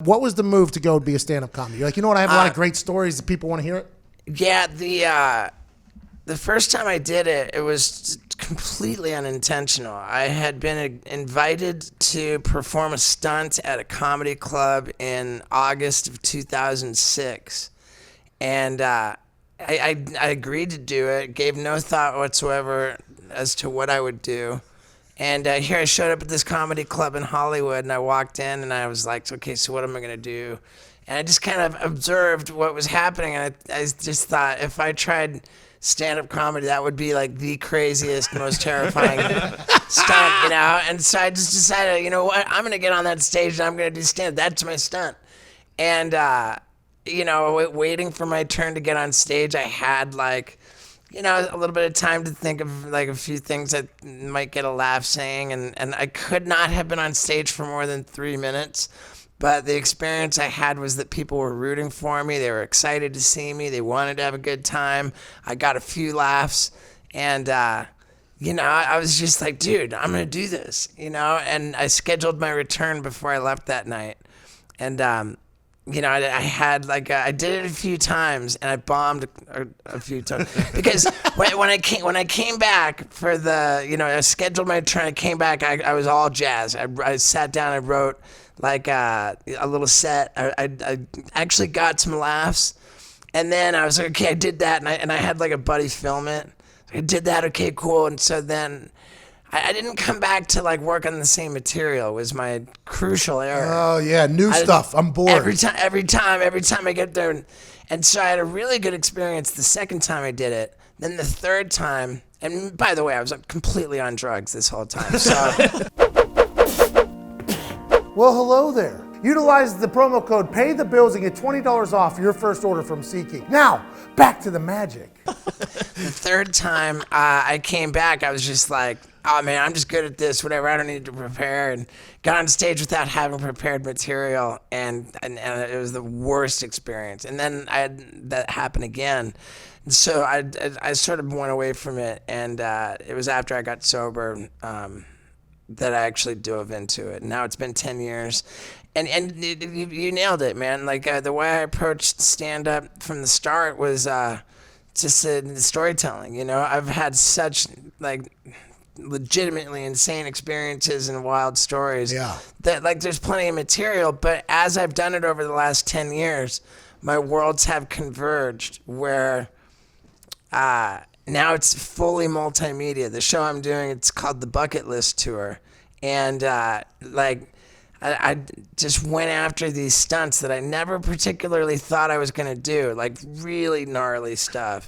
What was the move to go be a stand-up comic? You're like, you know what? I have a lot of great stories that people want to hear it. Yeah, the first time I did it, it was completely unintentional. I had been invited to perform a stunt at a comedy club in August of 2006, and I agreed to do it. Gave no thought whatsoever as to what I would do. And here I showed up at this comedy club in Hollywood, and I walked in, and I was like, okay, so what am I going to do? And I just kind of observed what was happening, and I just thought if I tried stand-up comedy, that would be like the craziest, most terrifying stunt, you know? And so I just decided, you know what? I'm going to get on that stage, and I'm going to do stand-up. That's my stunt. And, you know, waiting for my turn to get on stage, I had like, you know, a little bit of time to think of like a few things that might get a laugh saying, and I could not have been on stage for more than 3 minutes, but the experience I had was that people were rooting for me. They were excited to see me. They wanted to have a good time. I got a few laughs, and you know, I was just like, dude, I'm gonna do this, you know. And I scheduled my return before I left that night, and you know, I had like I did it a few times, and I bombed a few times because when I came back for the, you know, I scheduled my turn. I came back, I was all jazzed. I sat down, I wrote like a little set. I actually got some laughs, and then I was like, okay, I did that, and I had like a buddy film it. I did that, okay, cool, and so then I didn't come back to like work on the same material. Was my crucial error. Oh yeah, new stuff. I'm bored. Every time I get there, and so I had a really good experience the second time I did it. Then the third time, and by the way, I was completely on drugs this whole time. So, well, hello there. Utilize the promo code Pay the Bills and get $20 off your first order from SeatGeek. Now, back to the magic. The third time I came back, I was just like, oh man, I'm just good at this, whatever, I don't need to prepare, and got on stage without having prepared material, and it was the worst experience. And then I had that happen again. And so I sort of went away from it, and it was after I got sober that I actually dove into it. Now it's been 10 years. And you nailed it, man. Like the way I approached stand-up from the start was just the storytelling. You know, I've had such like legitimately insane experiences and wild stories. Yeah. That like there's plenty of material, but as I've done it over the last 10 years, my worlds have converged where now it's fully multimedia. The show I'm doing, it's called the Bucket List Tour, and like. I just went after these stunts that I never particularly thought I was going to do, like really gnarly stuff.